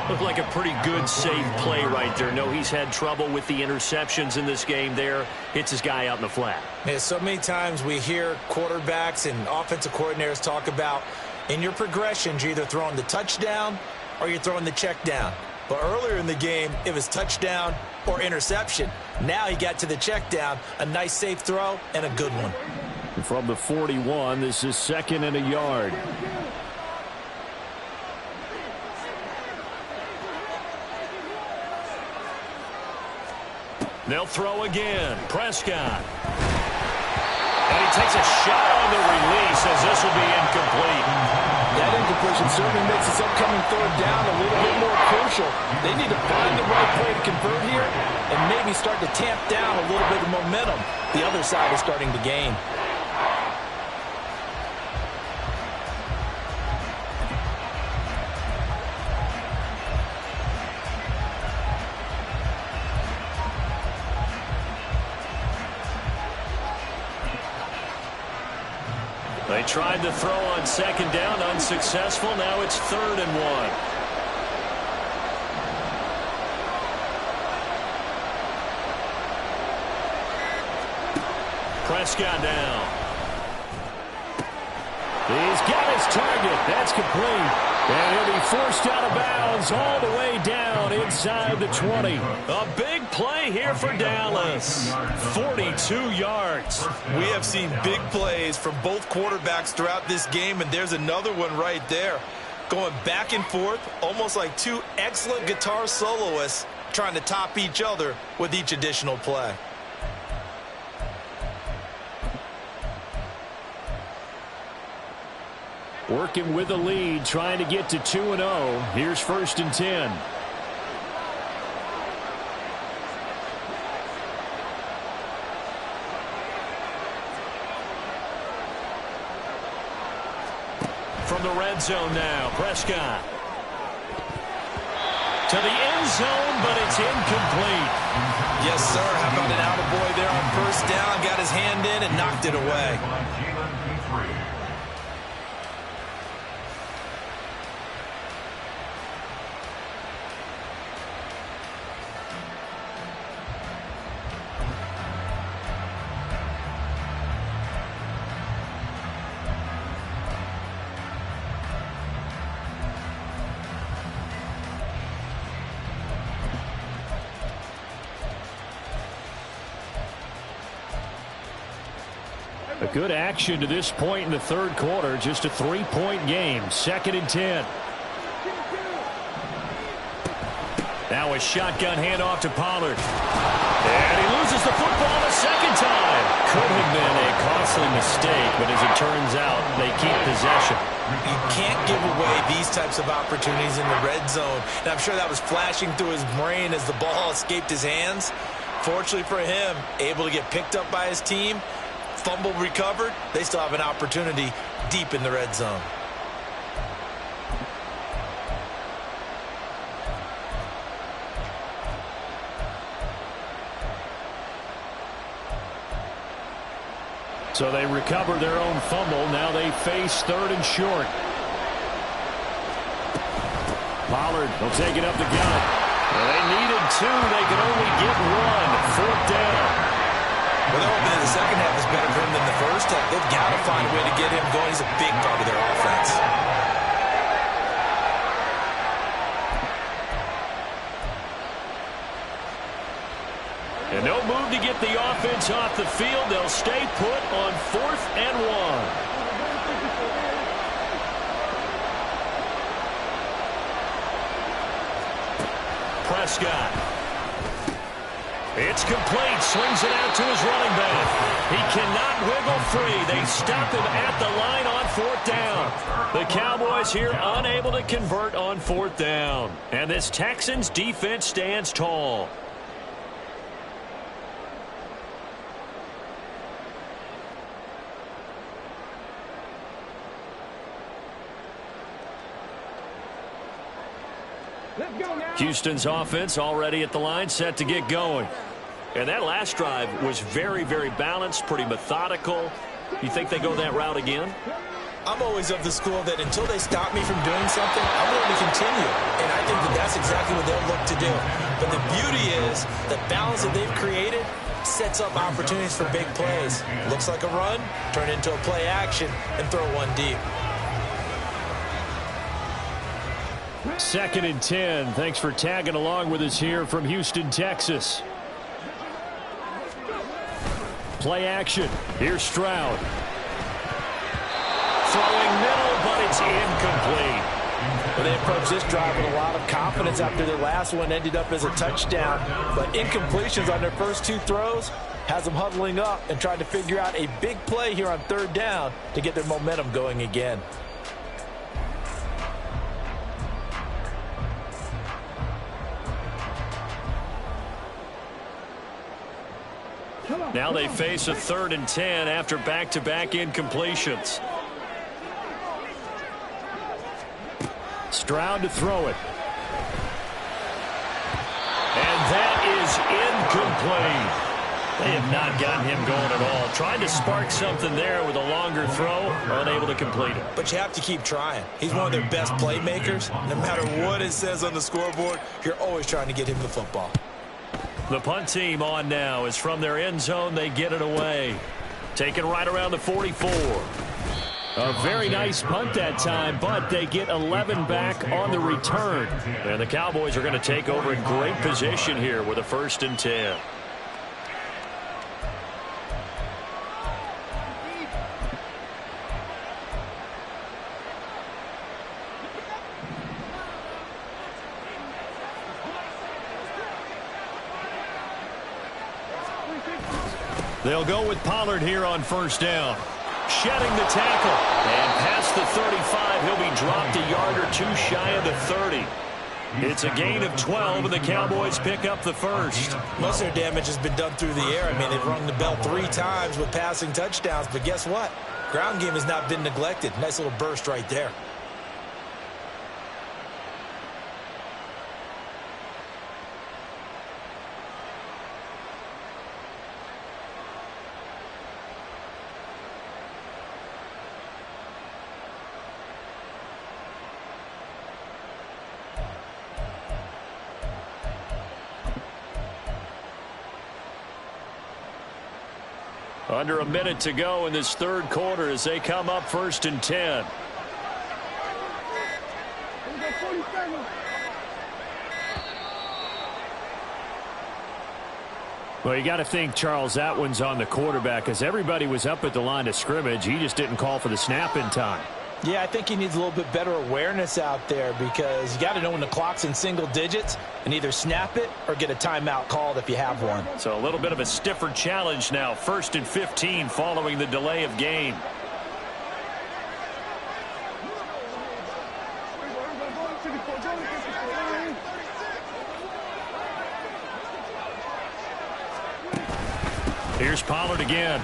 Looked like a pretty good, safe play right there. No, he's had trouble with the interceptions in this game there. Hits his guy out in the flat.
Yeah, so many times we hear quarterbacks and offensive coordinators talk about in your progressions, you're either throwing the touchdown or you're throwing the check down. But earlier in the game, it was touchdown or interception. Now he got to the check down, a nice safe throw and a good one.
From the 41, this is 2nd and a yard. They'll throw again. Prescott. And he takes a shot on the release as this will be incomplete.
That incompletion certainly makes this upcoming third down a little bit more crucial. They need to find the right play to convert here and maybe start to tamp down a little bit of momentum. The other side is starting to gain.
They tried to throw on 2nd down, unsuccessful. Now it's 3rd and 1. Prescott down. He's got his target. That's complete. And he'll be forced out of bounds all the way down inside the 20. A big play here for Dallas. 42 yards.
We have seen big plays from both quarterbacks throughout this game, and there's another one right there. Going back and forth, almost like two excellent guitar soloists trying to top each other with each additional play.
Working with the lead, trying to get to 2-0. Here's 1st and 10. From the red zone now, Prescott. To the end zone, but it's incomplete.
Yes, sir. How about an attaboy there on first down? Got his hand in and knocked it away.
A good action to this point in the 3rd quarter. Just a 3-point game. 2nd and 10. Now a shotgun handoff to Pollard. And he loses the football a 2nd time. Could have been a costly mistake, but as it turns out, they keep possession.
You can't give away these types of opportunities in the red zone. And I'm sure that was flashing through his brain as the ball escaped his hands. Fortunately for him, able to get picked up by his team. Fumble recovered. They still have an opportunity deep in the red zone.
So they recover their own fumble. Now they face 3rd and short. Pollard will take it up the gut. Well, they needed 2. They could only get 1. 4th down.
Well, they're hoping that the second half is better for him than the first half. They've got to find a way to get him going. He's a big part of their offense.
And no move to get the offense off the field. They'll stay put on 4th and 1. Prescott. It's complete. Swings it out to his running back. He cannot wiggle free. They stop him at the line on 4th down. The Cowboys here unable to convert on 4th down. And this Texans defense stands tall. Houston's offense already at the line, set to get going. And that last drive was very, very balanced, pretty methodical. You think they go that route again?
I'm always of the school that until they stop me from doing something, I'm going to continue. And I think that that's exactly what they'll look to do. But the beauty is the balance that they've created sets up opportunities for big plays. Looks like a run, turn into a play action, and throw one deep.
2nd and 10. Thanks for tagging along with us here from Houston, Texas. Play action. Here's Stroud. Throwing middle, but it's incomplete.
Well, they approached this drive with a lot of confidence after their last one ended up as a touchdown. But incompletions on their first 2 throws has them huddling up and trying to figure out a big play here on 3rd down to get their momentum going again.
Now they face a 3rd and 10 after back-to-back incompletions. Stroud to throw it. And that is incomplete. They have not gotten him going at all. Tried to spark something there with a longer throw, unable to complete it.
But you have to keep trying. He's one of their best playmakers. No matter what it says on the scoreboard, you're always trying to get him the football.
The punt team on now is from their end zone. They get it away. Taken right around the 44. A very nice punt that time, but they get 11 back on the return. And the Cowboys are going to take over in great position here with a 1st and 10. They'll go with Pollard here on 1st down. Shedding the tackle. And past the 35, he'll be dropped a yard or 2 shy of the 30. It's a gain of 12, and the Cowboys pick up the 1st.
Most of their damage has been done through the air. I mean, they've rung the bell 3 times with passing touchdowns, but guess what? Ground game has not been neglected. Nice little burst right there.
Under a minute to go in this 3rd quarter as they come up 1st and 10. Well, you got to think, Charles, that one's on the quarterback because everybody was up at the line of scrimmage. He just didn't call for the snap in time.
Yeah, I think he needs a little bit better awareness out there because you got to know when the clock's in single digits and either snap it or get a timeout called if you have one.
So a little bit of a stiffer challenge now. 1st and 15 following the delay of game. Here's Pollard again.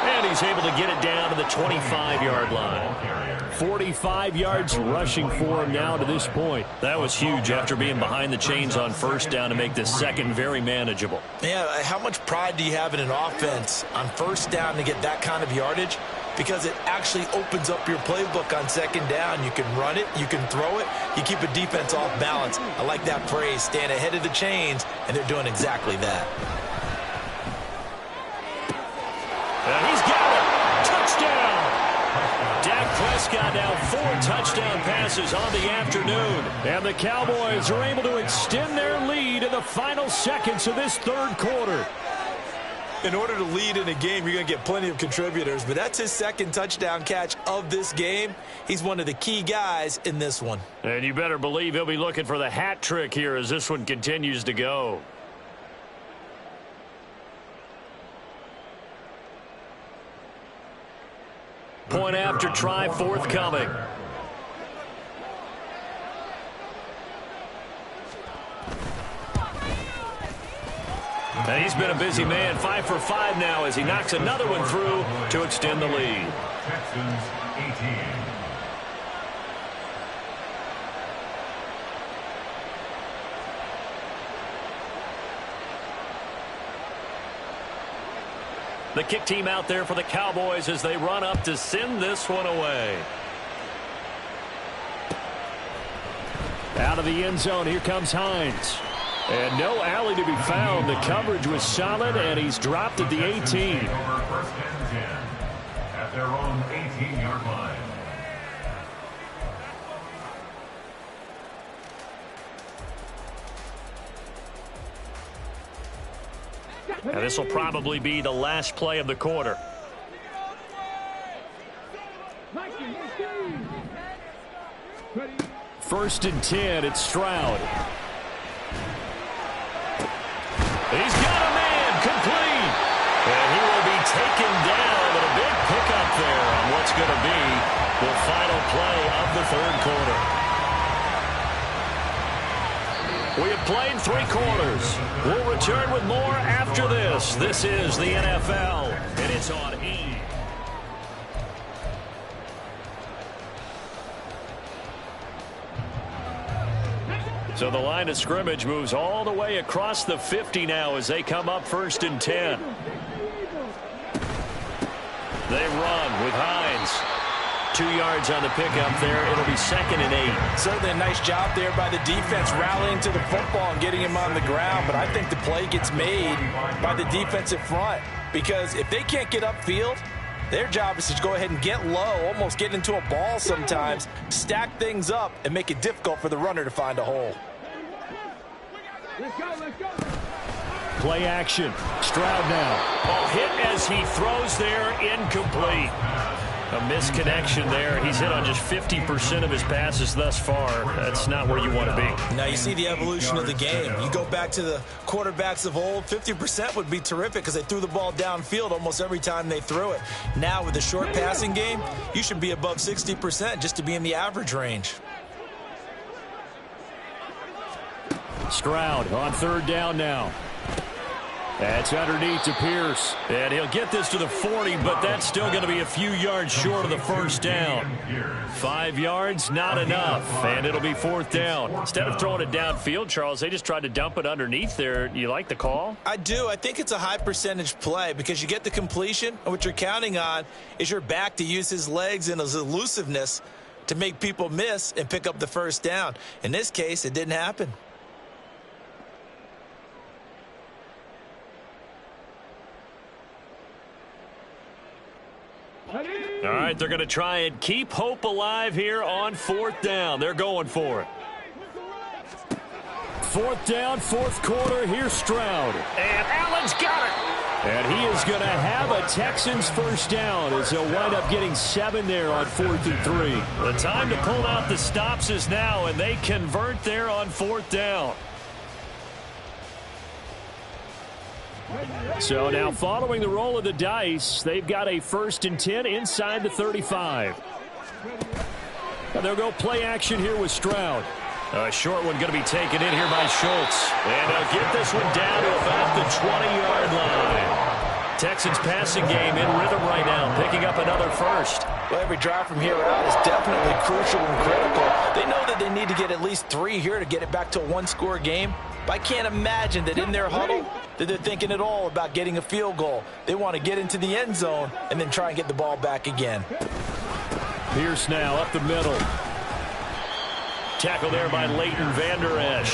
And he's able to get it down to the 25-yard line. 45 yards rushing for him now to this point. That was huge after being behind the chains on 1st down to make this 2nd very manageable.
Yeah, how much pride do you have in an offense on 1st down to get that kind of yardage? Because it actually opens up your playbook on 2nd down. You can run it, you can throw it, you keep a defense off balance. I like that phrase, stand ahead of the chains, and they're doing exactly that.
He's got it. Touchdown. Dak Prescott now 4 touchdown passes on the afternoon. And the Cowboys are able to extend their lead in the final seconds of this 3rd quarter.
In order to lead in a game, you're going to get plenty of contributors, but that's his second touchdown catch of this game. He's one of the key guys in this one.
And you better believe he'll be looking for the hat trick here as this one continues to go. Point after try forthcoming. And he's been a busy man, 5 for 5 now as he knocks another one through to extend the lead.
Texans 18.
The kick team out there for the Cowboys as they run up to send this one away. Out of the end zone, here comes Hines. And no alley to be found. The coverage was solid, and he's dropped at the 18.
Over first and 10 at their own 18-yard line.
And this will probably be the last play of the quarter. First and 10, it's Stroud. He's got a man, complete. And he will be taken down, and a big pickup there on what's going to be the final play of the third quarter. We have played 3 quarters. We'll return with more after this. This is the NFL, and it's on E! So the line of scrimmage moves all the way across the 50 now as they come up first and 10. They run with Hines. 2 yards on the pickup there. It'll be second and 8.
Certainly a nice job there by the defense rallying to the football and getting him on the ground, but I think the play gets made by the defensive front because if they can't get upfield, their job is to go ahead and get low, almost get into a ball sometimes, stack things up, and make it difficult for the runner to find a hole.
Let's go, let's go.
Play action. Stroud now. Ball hit as he throws there, incomplete. A misconnection there. He's hit on just 50% of his passes thus far. That's not where you want to be.
Now you see the evolution of the game. You go back to the quarterbacks of old, 50% would be terrific because they threw the ball downfield almost every time they threw it. Now with the short passing game, you should be above 60% just to be in the average range.
Stroud on third down now. That's underneath to Pierce. And he'll get this to the 40, but that's still going to be a few yards short of the first down. 5 yards, not enough. And it'll be fourth down. Instead of throwing it downfield, Charles, they just tried to dump it underneath there. You like the call?
I do. I think it's a high percentage play because you get the completion, and what you're counting on is your back to use his legs and his elusiveness to make people miss and pick up the first down. In this case, it didn't happen.
All right, they're going to try and keep hope alive here on fourth down. They're going for it. Fourth down, fourth quarter. Here's Stroud. And Allen's got it. And he is going to have a Texans first down as he'll wind up getting 7 there on 4th and 3. The time to pull out the stops is now, and they convert there on fourth down. So now following the roll of the dice, they've got a 1st and 10 inside the 35. And they'll go play action here with Stroud. A short one going to be taken in here by Schultz. And they'll get this one down to about the 20-yard line. Texans passing game in rhythm right now, picking up another first.
Well, every drive from here out is definitely crucial and critical. They know that they need to get at least 3 here to get it back to a one-score game. But I can't imagine that in their huddle that they're thinking at all about getting a field goal. They want to get into the end zone and then try and get the ball back again.
Pierce now up the middle. Tackle there by Leighton Vander Esch.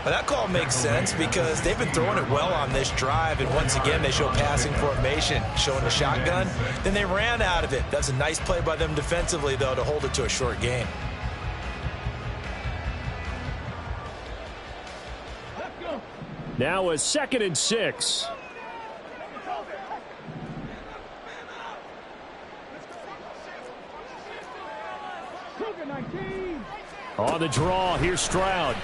Well, that call makes sense because they've been throwing it well on this drive, and once again they show passing formation, showing the shotgun. Then they ran out of it. That's a nice play by them defensively, though, to hold it to a short game.
Now a 2nd and 6. On the draw, here's Stroud.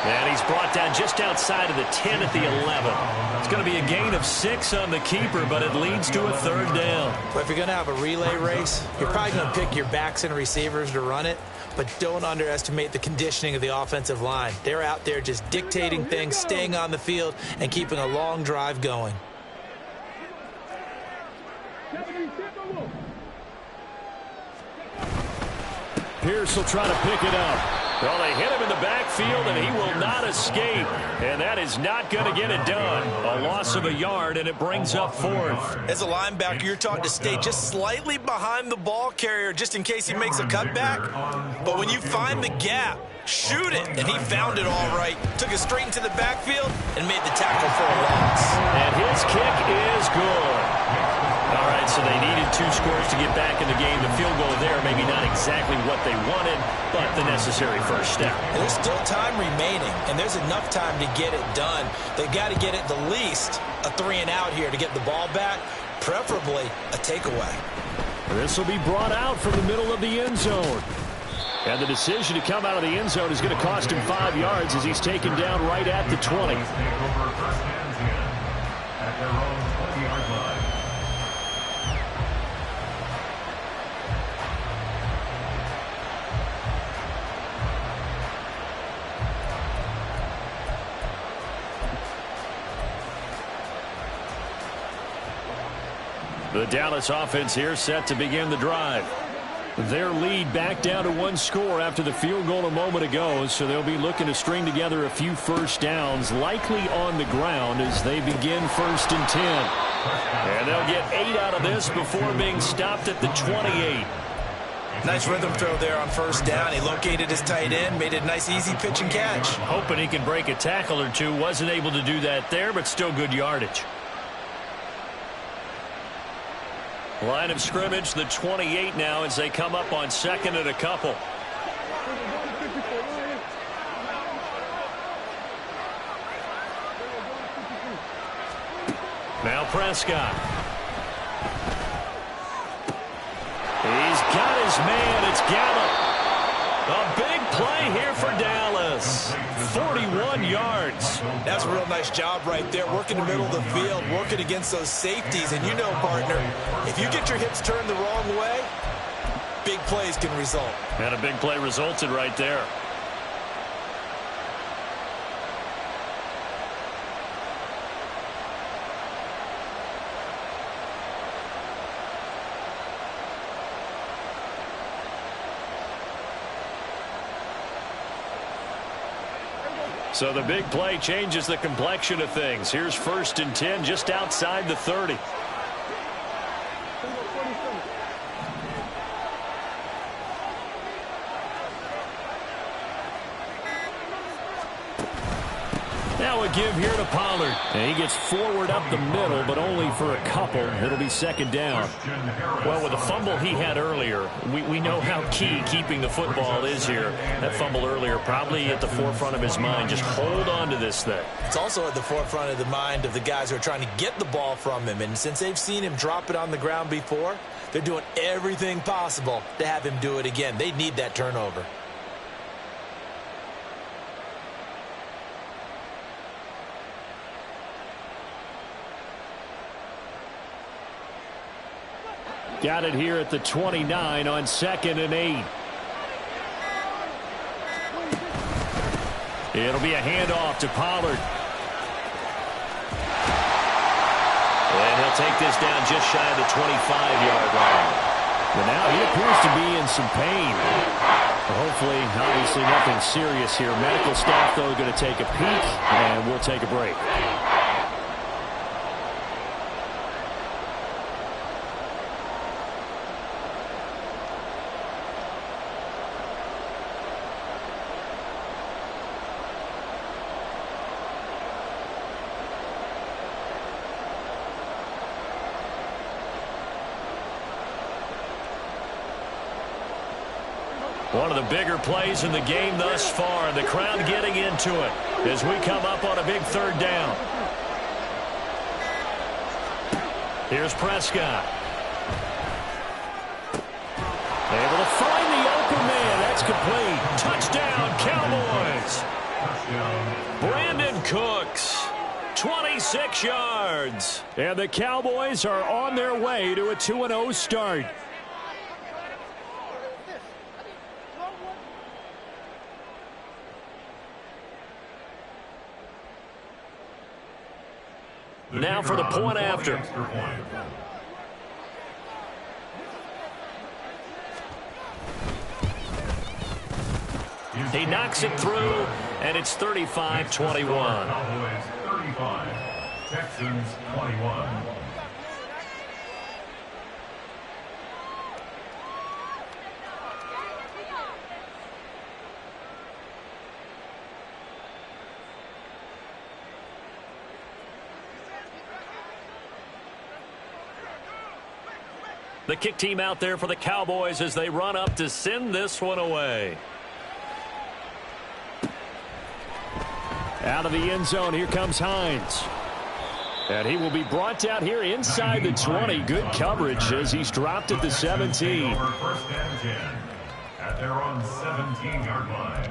And he's brought down just outside of the 10 at the 11. It's going to be a gain of 6 on the keeper, but it leads to a 3rd down.
Well, if you're going to have a relay race, you're probably going to pick your backs and receivers to run it, but don't underestimate the conditioning of the offensive line. They're out there just dictating things, staying on the field, and keeping a long drive going.
Pierce will try to pick it up. Well, they hit him in the backfield, and he will not escape. And that is not going to get it done. A loss of a yard, and it brings up 4th.
As a linebacker, you're taught to stay just slightly behind the ball carrier just in case he makes a cutback. But when you find the gap, shoot it. And he found it all right. Took it straight into the backfield and made the tackle for a loss.
And his kick is good. All right, so they needed 2 scores to get back in the game. The field goal there, maybe not exactly what they wanted, but the necessary first step.
There's still time remaining, and there's enough time to get it done. They've got to get at the least a 3-and-out here to get the ball back, preferably a takeaway.
This will be brought out from the middle of the end zone. And the decision to come out of the end zone is going to cost him 5 yards as he's taken down right at the 20.
At their own 20-yard line.
The Dallas offense here set to begin the drive. Their lead back down to 1 score after the field goal a moment ago, so they'll be looking to string together a few first downs, likely on the ground as they begin 1st and 10. And they'll get 8 out of this before being stopped at the 28.
Nice rhythm throw there on 1st down. He located his tight end, made it a nice easy pitch and catch.
Hoping he can break a tackle or two. Wasn't able to do that there, but still good yardage. Line of scrimmage, the 28 now as they come up on 2nd and a couple. Now Prescott. He's got his man. It's Gallup. A big play here for Dallas. 41 yards.
That's a real nice job right there, working the middle of the field, working against those safeties. And you know, partner, if you get your hips turned the wrong way, big plays can result.
And a big play resulted right there. So the big play changes the complexion of things. Here's 1st and 10 just outside the 30. Now a give here to Pollard. And he gets forward up the middle, but only for a couple. It'll be 2nd down. Well, with the fumble he had earlier, we know how key keeping the football is here. That fumble earlier probably at the forefront of his mind. Just hold on to this thing.
It's also at the forefront of the mind of the guys who are trying to get the ball from him. And since they've seen him drop it on the ground before, they're doing everything possible to have him do it again. They need that turnover.
Got it here at the 29 on 2nd and 8. It'll be a handoff to Pollard. And he'll take this down just shy of the 25-yard line. But now he appears to be in some pain. Hopefully, obviously nothing serious here. Medical staff, though, going to take a peek, and we'll take a break. One of the bigger plays in the game thus far. The crowd getting into it as we come up on a big 3rd down. Here's Prescott. Able to find the open man. That's complete. Touchdown, Cowboys. Brandon Cooks, 26 yards. And the Cowboys are on their way to a 2-0 start. Now for the point after. He knocks it through, and it's 35-21.
Cowboys 35, Texans 21.
The kick team out there for the Cowboys as they run up to send this one away. Out of the end zone, here comes Hines. And he will be brought out here inside the 20. Good coverage as he's dropped at the 17.
First and 10 at their own 17-yard line.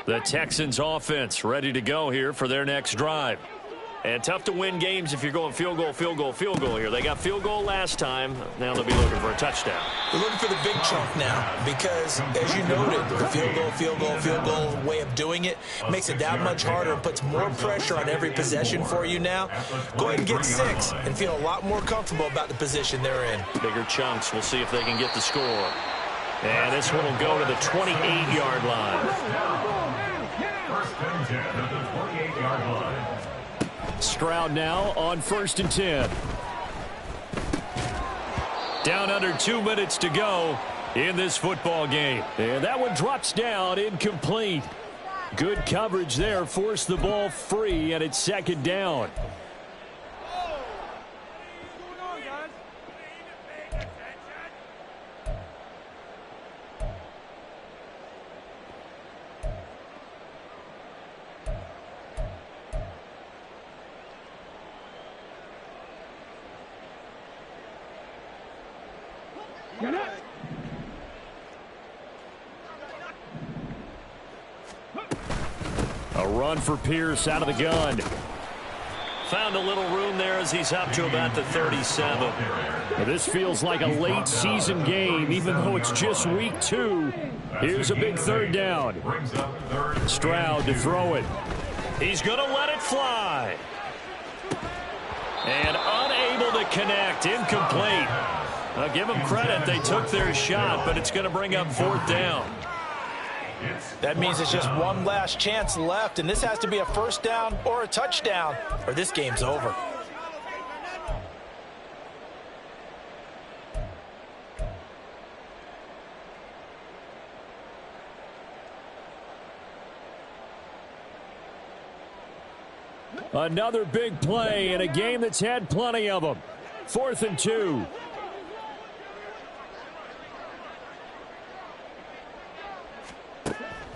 The Texans offense ready to go here for their next drive. And tough to win games if you're going field goal, field goal, field goal here. They got field goal last time. Now they'll be looking for a touchdown.
They're looking for the big chunk now because, as you noted, the field goal way of doing it makes it that much harder and puts more pressure on every possession for you now. Go ahead and get 6 and feel a lot more comfortable about the position they're in.
Bigger chunks. We'll see if they can get the score. And this one will go to the 28-yard line.
First and 10 at the 28-yard line.
Stroud now on 1st and 10. Down under 2 minutes to go in this football game. And that one drops down incomplete. Good coverage there. Forced the ball free, and it's 2nd down. A run for Pierce out of the gun. Found a little room there as he's up to about the 37. This feels like a late season game, even though it's just week 2. Here's a big 3rd down. Stroud to throw it. He's going to let it fly. And unable to connect. Incomplete. I'll give them credit. They took their shot, but it's going to bring up 4th down.
That means it's just one last chance left, and this has to be a 1st down or a touchdown, or this game's over.
Another big play in a game that's had plenty of them. 4th and 2.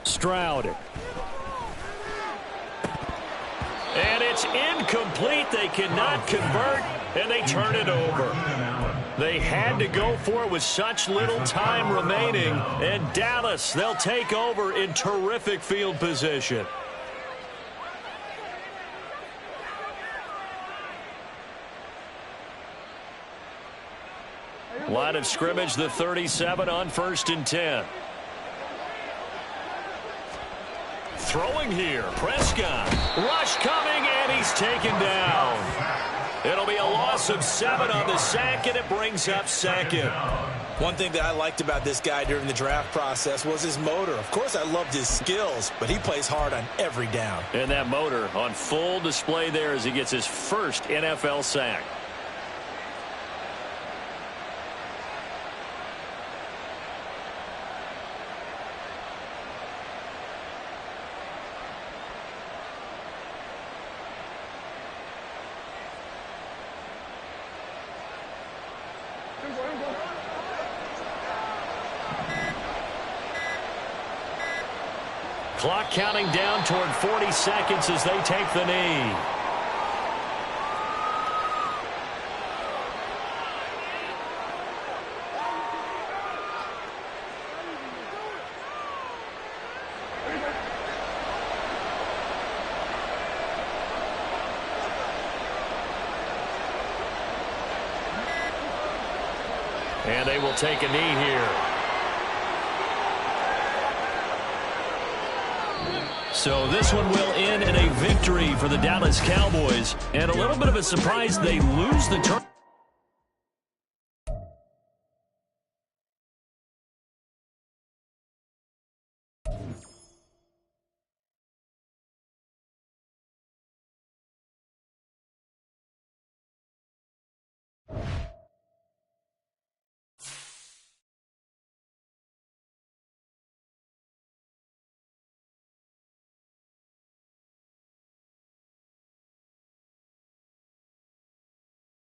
Stroud. And it's incomplete. They cannot convert, and they turn it over. They had to go for it with such little time remaining, and Dallas, they'll take over in terrific field position. Line of scrimmage, the 37 on 1st and 10. Throwing here, Prescott. Rush coming, and he's taken down. It'll be a loss of 7 on the sack, and it brings up 2nd.
One thing that I liked about this guy during the draft process was his motor. Of course, I loved his skills, but he plays hard on every down.
And that motor on full display there as he gets his first NFL sack. Clock counting down toward 40 seconds as they take the knee. And they will take a knee here.
So this one will end in a victory for the Dallas Cowboys. And a little bit of a surprise, they lose the turn.